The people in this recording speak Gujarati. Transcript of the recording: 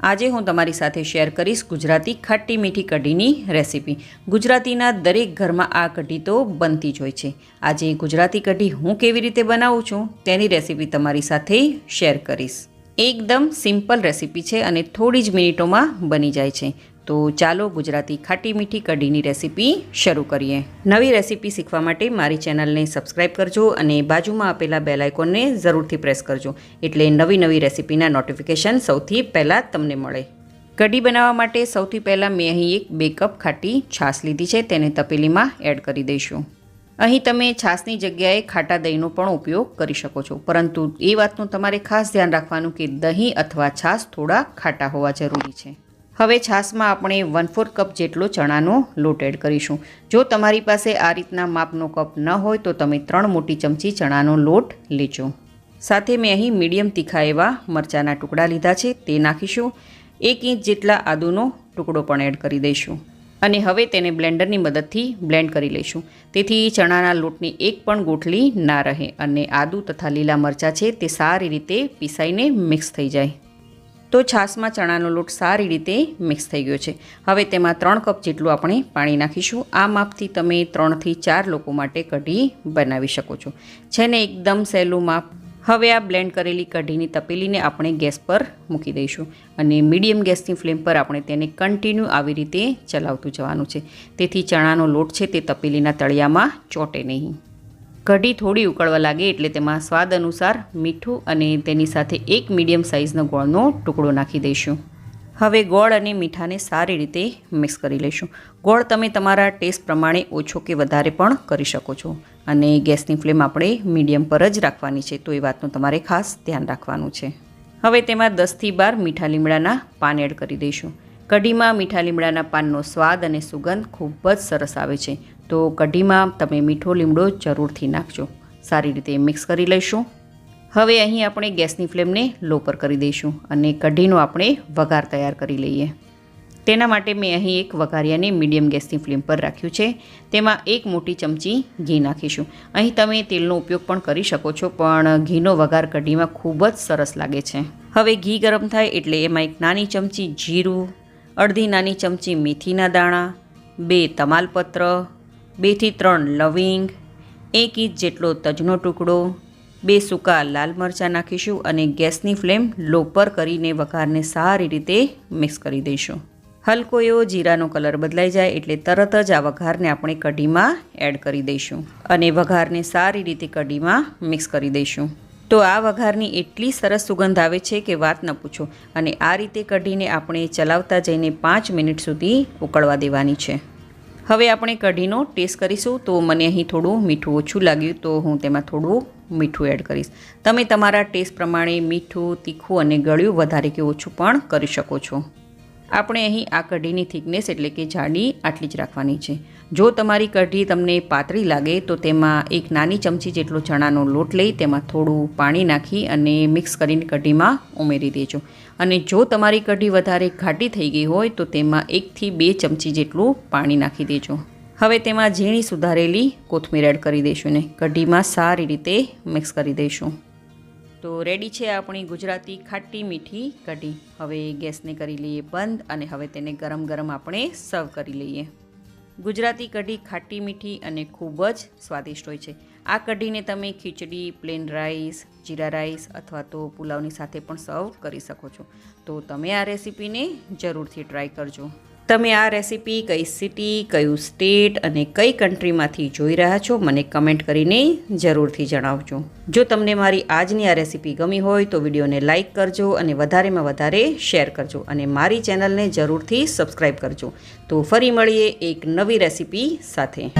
આજે હું તમારી સાથે શેર કરીશ ગુજરાતી ખાટી મીઠી કઢીની રેસીપી। ગુજરાતીના દરેક ઘરમાં આ કઢી તો બનતી જ હોય છે। આજે ગુજરાતી કઢી હું કેવી રીતે બનાવું છું તેની રેસીપી તમારી સાથે શેર કરીશ। એકદમ સિમ્પલ રેસીપી છે અને થોડી જ મિનિટોમાં બની જાય છે। તો ચાલો ગુજરાતી ખાટી મીઠી કઢીની રેસીપી શરૂ કરીએ। નવી રેસીપી શીખવા માટે મારી ચેનલને સબસ્ક્રાઈબ કરજો અને બાજુમાં આપેલા બેલ આઇકોનને જરૂરથી પ્રેસ કરજો, એટલે નવી રેસીપીના નોટિફિકેશન સૌથી પહેલાં તમને મળે। કઢી બનાવવા માટે સૌથી પહેલાં મેં અહીં એક 2 કપ ખાટી છાશ લીધી છે, તેને તપેલીમાં એડ કરી દઈશું। અહીં તમે છાશની જગ્યાએ ખાટા દહીંનો પણ ઉપયોગ કરી શકો છો, પરંતુ એ વાતનું તમારે ખાસ ધ્યાન રાખવાનું કે દહીં અથવા છાશ થોડા ખાટા હોવા જરૂરી છે। હવે છાશમાં આપણે 1/4 કપ જેટલો ચણાનો લોટ એડ કરીશું। જો તમારી પાસે આ રીતના માપનો કપ ન હોય તો તમે 3 મોટી ચમચી ચણાનો લોટ લેજો। સાથે મેં અહીં મીડિયમ તીખા એવા મરચાંના ટુકડા લીધા છે, તે નાખીશું। 1 ઇંચ જેટલા આદુનો ટુકડો પણ એડ કરી દઈશું અને હવે તેને બ્લેન્ડરની મદદથી બ્લેન્ડ કરી લઈશું, તેથી ચણાના લોટની એક પણ ગોઠલી ના રહે અને આદુ તથા લીલા મરચાં છે તે સારી રીતે પીસાઈને મિક્સ થઈ જાય। તો છાશમાં ચણાનો લોટ સારી રીતે મિક્સ થઈ ગયો છે। હવે તેમાં 3 કપ જેટલું આપણે પાણી નાખીશું। આ માપથી તમે 3 થી 4 લોકો માટે કઢી બનાવી શકો છો, છે ને એકદમ સહેલું માપ। હવે આ બ્લેન્ડ કરેલી કઢીની તપેલીને આપણે ગેસ પર મૂકી દઈશું અને મીડિયમ ગેસની ફ્લેમ પર આપણે તેને કન્ટિન્યુ આવી રીતે ચલાવતું જવાનું છે, તેથી ચણાનો લોટ છે તે તપેલીના તળિયામાં ચોંટે નહીં। કઢી થોડી ઉકળવા લાગે એટલે તેમાં સ્વાદ અનુસાર મીઠું અને તેની સાથે 1 મીડિયમ સાઇઝનો ગોળનો ટુકડો નાખી દઈશું। હવે ગોળ અને મીઠાને સારી રીતે મિક્સ કરી લઈશું। ગોળ તમે તમારા ટેસ્ટ પ્રમાણે ઓછો કે વધારે પણ કરી શકો છો અને ગેસની ફ્લેમ આપણે મીડિયમ પર જ રાખવાની છે, તો એ વાતનું તમારે ખાસ ધ્યાન રાખવાનું છે। હવે તેમાં 10 થી 12 મીઠા લીમડાના પાન એડ કરી દઈશું। કઢીમાં મીઠા લીમડાના પાનનો સ્વાદ અને સુગંધ ખૂબ જ સરસ આવે છે, તો કઢીમાં તમે મીઠો લીમડો જરૂરથી નાખજો। સારી રીતે મિક્સ કરી લઈશું। હવે અહીં આપણે ગેસની ફ્લેમને લો પર કરી દઈશું અને કઢીનો આપણે વઘાર તૈયાર કરી લઈએ। તેના માટે મેં અહીં એક વઘારિયાને મીડિયમ ગેસની ફ્લેમ પર રાખ્યું છે, તેમાં 1 મોટી ચમચી ઘી નાખીશું। અહીં તમે તેલનો ઉપયોગ પણ કરી શકો છો, પણ ઘીનો વઘાર કઢીમાં ખૂબ જ સરસ લાગે છે। હવે ઘી ગરમ થાય એટલે એમાં 1 નાની ચમચી જીરું, અડધી નાની ચમચી મેથીના દાણા, 2 તમાલપત્ર, 2 થી 3 લવિંગ, 1 ઇંચ જેટલો તજનો ટુકડો, 2 સૂકા લાલ મરચાં નાખીશું અને ગેસની ફ્લેમ લો પર કરીને વઘારને સારી રીતે મિક્સ કરી દઈશું। હલકો એવો જીરાનો કલર બદલાઈ જાય એટલે તરત જ આ વઘારને આપણે કઢીમાં એડ કરી દઈશું અને વઘારને સારી રીતે કઢીમાં મિક્સ કરી દઈશું। તો આ વઘારની એટલી સરસ સુગંધ આવે છે કે વાત ન પૂછો, અને આ રીતે કઢીને આપણે ચલાવતા જઈને 5 મિનિટ સુધી ઉકળવા દેવાની છે। હવે આપણે કઢીનો ટેસ્ટ કરીશું, તો મને અહીં થોડું મીઠું ઓછું લાગ્યું, તો હું તેમાં થોડું મીઠું એડ કરીશ। તમે તમારા ટેસ્ટ પ્રમાણે મીઠું, તીખું અને ગળ્યું વધારે કે ઓછું પણ કરી શકો છો। આપણે અહીં આ કઢીની થિકનેસ એટલે કે જાડી આટલી જ રાખવાની છે। જો તમારી કઢી તમને પાતળી લાગે તો તેમાં 1 નાની ચમચી જેટલો ચણાનો લોટ લઈ તેમાં થોડું પાણી નાખી અને મિક્સ કરીને કઢીમાં ઉમેરી દેજો, અને જો તમારી કઢી વધારે ઘાટી થઈ ગઈ હોય તો તેમાં 1 થી 2 ચમચી જેટલું પાણી નાખી દેજો। હવે તેમાં ઝીણી સુધારેલી કોથમીર એડ કરી દઈશું ને કઢીમાં સારી રીતે મિક્સ કરી દઈશું। તો રેડી છે આપણી ગુજરાતી ખાટી મીઠી કઢી। હવે ગેસને કરી લઈએ બંધ અને હવે તેને ગરમ ગરમ આપણે સર્વ કરી લઈએ। ગુજરાતી કઢી ખાટી મીઠી અને ખૂબ જ સ્વાદિષ્ટ હોય છે। આ કઢીને તમે ખીચડી, પ્લેન રાઈસ, જીરા રાઈસ અથવા તો પુલાવની સાથે પણ સર્વ કરી શકો છો। તો તમે આ રેસીપીને જરૂરથી ટ્રાય કરજો। તમે આ રેસીપી કઈ સિટી, કયું સ્ટેટ અને કઈ કન્ટ્રીમાંથી જોઈ રહ્યા છો મને કમેન્ટ કરીને જરૂરથી જણાવજો। જો તમને મારી આજની આ રેસીપી ગમી હોય તો વિડીયોને લાઇક કરજો અને વધારેમાં વધારે શેર કરજો અને મારી ચેનલને જરૂરથી સબસ્ક્રાઈબ કરજો। તો ફરી મળીએ એક નવી રેસીપી સાથે।